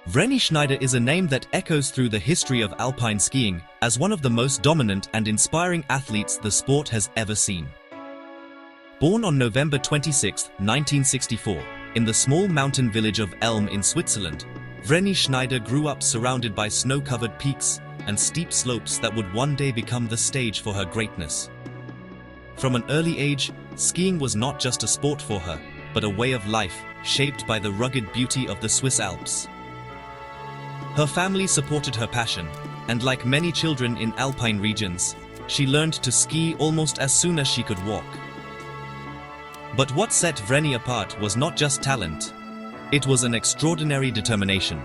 Vreni Schneider is a name that echoes through the history of alpine skiing as one of the most dominant and inspiring athletes the sport has ever seen. Born on November 26, 1964, in the small mountain village of Elm in Switzerland, Vreni Schneider grew up surrounded by snow-covered peaks and steep slopes that would one day become the stage for her greatness. From an early age, skiing was not just a sport for her, but a way of life shaped by the rugged beauty of the Swiss Alps. Her family supported her passion, and like many children in alpine regions, she learned to ski almost as soon as she could walk. But what set Vreni apart was not just talent. It was an extraordinary determination,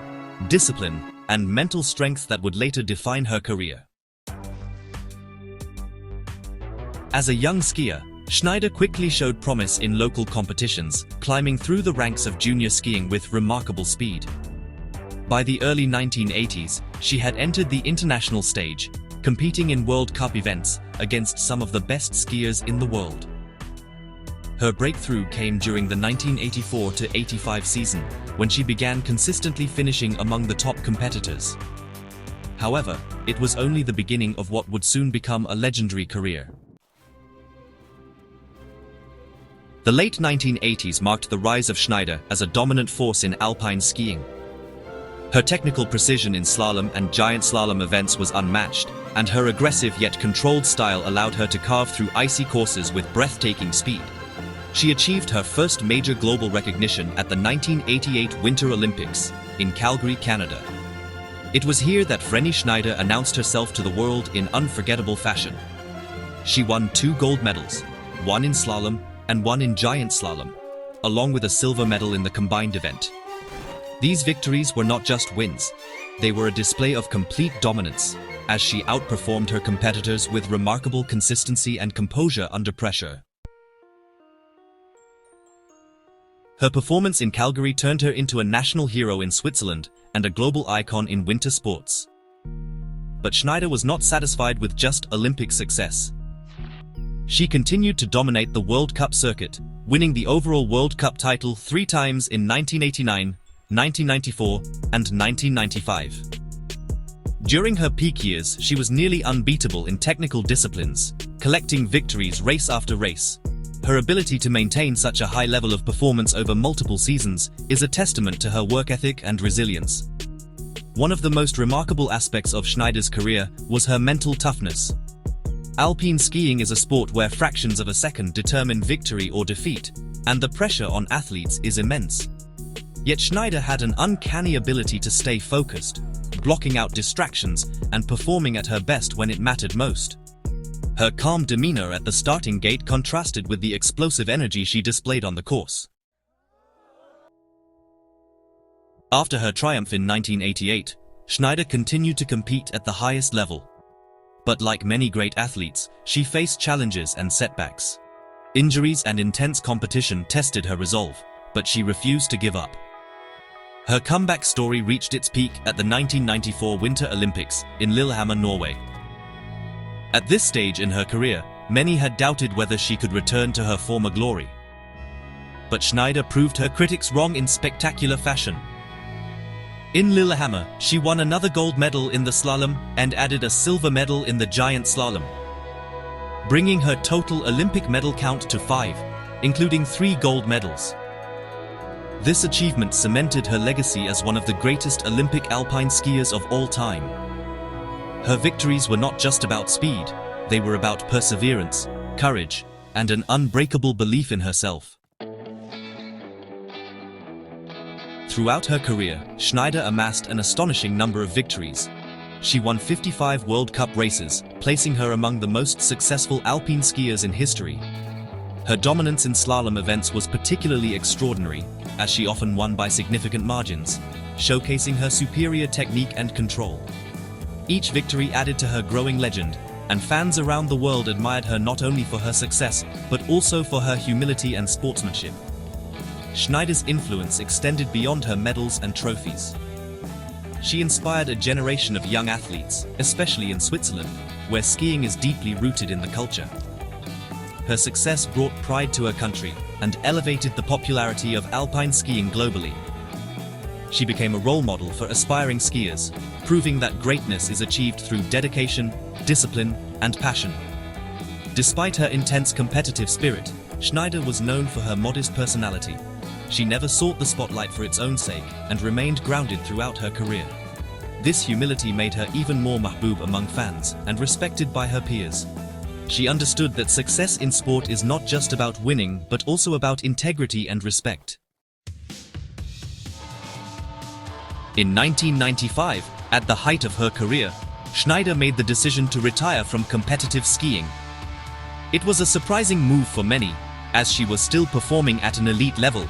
discipline, and mental strength that would later define her career. As a young skier, Schneider quickly showed promise in local competitions, climbing through the ranks of junior skiing with remarkable speed. By the early 1980s, she had entered the international stage, competing in World Cup events against some of the best skiers in the world. Her breakthrough came during the 1984-85 season, when she began consistently finishing among the top competitors. However, it was only the beginning of what would soon become a legendary career. The late 1980s marked the rise of Schneider as a dominant force in alpine skiing. Her technical precision in slalom and giant slalom events was unmatched, and her aggressive yet controlled style allowed her to carve through icy courses with breathtaking speed. She achieved her first major global recognition at the 1988 Winter Olympics in Calgary, Canada. It was here that Vreni Schneider announced herself to the world in unforgettable fashion. She won 2 gold medals, one in slalom and one in giant slalom, along with a silver medal in the combined event. These victories were not just wins, they were a display of complete dominance, as she outperformed her competitors with remarkable consistency and composure under pressure. Her performance in Calgary turned her into a national hero in Switzerland and a global icon in winter sports. But Schneider was not satisfied with just Olympic success. She continued to dominate the World Cup circuit, winning the overall World Cup title 3 times in 1989, 1994, and 1995. During her peak years, she was nearly unbeatable in technical disciplines, collecting victories race after race. Her ability to maintain such a high level of performance over multiple seasons is a testament to her work ethic and resilience. One of the most remarkable aspects of Schneider's career was her mental toughness. Alpine skiing is a sport where fractions of a second determine victory or defeat, and the pressure on athletes is immense. Yet Schneider had an uncanny ability to stay focused, blocking out distractions and performing at her best when it mattered most. Her calm demeanor at the starting gate contrasted with the explosive energy she displayed on the course. After her triumph in 1988, Schneider continued to compete at the highest level. But like many great athletes, she faced challenges and setbacks. Injuries and intense competition tested her resolve, but she refused to give up. Her comeback story reached its peak at the 1994 Winter Olympics in Lillehammer, Norway. At this stage in her career, many had doubted whether she could return to her former glory. But Schneider proved her critics wrong in spectacular fashion. In Lillehammer, she won another gold medal in the slalom and added a silver medal in the giant slalom, bringing her total Olympic medal count to 5, including 3 gold medals. This achievement cemented her legacy as one of the greatest Olympic alpine skiers of all time. Her victories were not just about speed, they were about perseverance, courage, and an unbreakable belief in herself. Throughout her career, Schneider amassed an astonishing number of victories. She won 55 World Cup races, placing her among the most successful alpine skiers in history. Her dominance in slalom events was particularly extraordinary, as she often won by significant margins, showcasing her superior technique and control. Each victory added to her growing legend, and fans around the world admired her not only for her success, but also for her humility and sportsmanship. Schneider's influence extended beyond her medals and trophies. She inspired a generation of young athletes, especially in Switzerland, where skiing is deeply rooted in the culture. Her success brought pride to her country and elevated the popularity of alpine skiing globally. she became a role model for aspiring skiers, proving that greatness is achieved through dedication, discipline, and passion. Despite her intense competitive spirit, Schneider was known for her modest personality. She never sought the spotlight for its own sake and remained grounded throughout her career. This humility made her even more mahbub among fans and respected by her peers. She understood that success in sport is not just about winning, but also about integrity and respect. In 1995, at the height of her career, Schneider made the decision to retire from competitive skiing. It was a surprising move for many, as she was still performing at an elite level.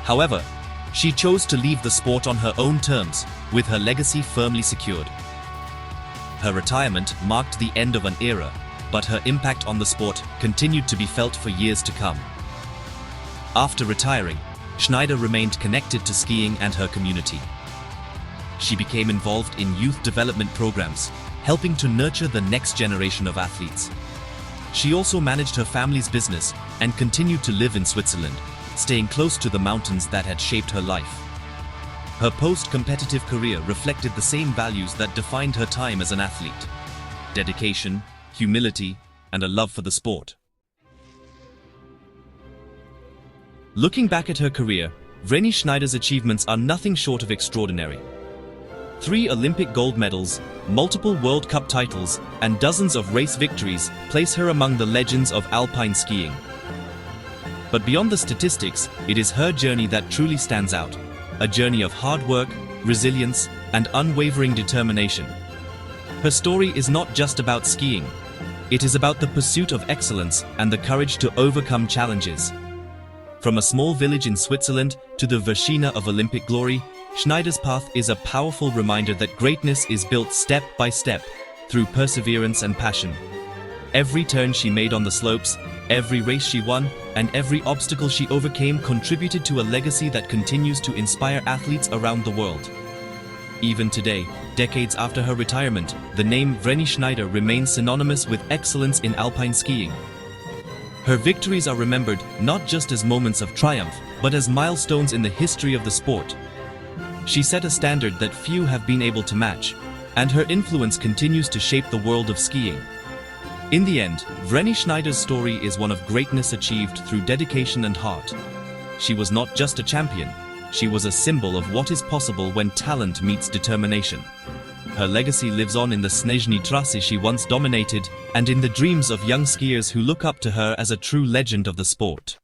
However, she chose to leave the sport on her own terms, with her legacy firmly secured. Her retirement marked the end of an era, but her impact on the sport continued to be felt for years to come. After retiring, Schneider remained connected to skiing and her community. She became involved in youth development programs, helping to nurture the next generation of athletes. She also managed her family's business and continued to live in Switzerland, staying close to the mountains that had shaped her life. Her post-competitive career reflected the same values that defined her time as an athlete: dedication, humility, and a love for the sport. Looking back at her career, Vreni Schneider's achievements are nothing short of extraordinary. 3 Olympic gold medals, multiple World Cup titles, and dozens of race victories place her among the legends of alpine skiing. But beyond the statistics, it is her journey that truly stands out, a journey of hard work, resilience, and unwavering determination. Her story is not just about skiing. It is about the pursuit of excellence and the courage to overcome challenges. From a small village in Switzerland to the Vershina of Olympic glory, Schneider's path is a powerful reminder that greatness is built step by step, through perseverance and passion. Every turn she made on the slopes, every race she won, and every obstacle she overcame contributed to a legacy that continues to inspire athletes around the world. Even today, decades after her retirement, the name Vreni Schneider remains synonymous with excellence in alpine skiing. Her victories are remembered not just as moments of triumph, but as milestones in the history of the sport. She set a standard that few have been able to match, and her influence continues to shape the world of skiing. In the end, Vreni Schneider's story is one of greatness achieved through dedication and heart. She was not just a champion, she was a symbol of what is possible when talent meets determination. Her legacy lives on in the Snezhny Trasy she once dominated, and in the dreams of young skiers who look up to her as a true legend of the sport.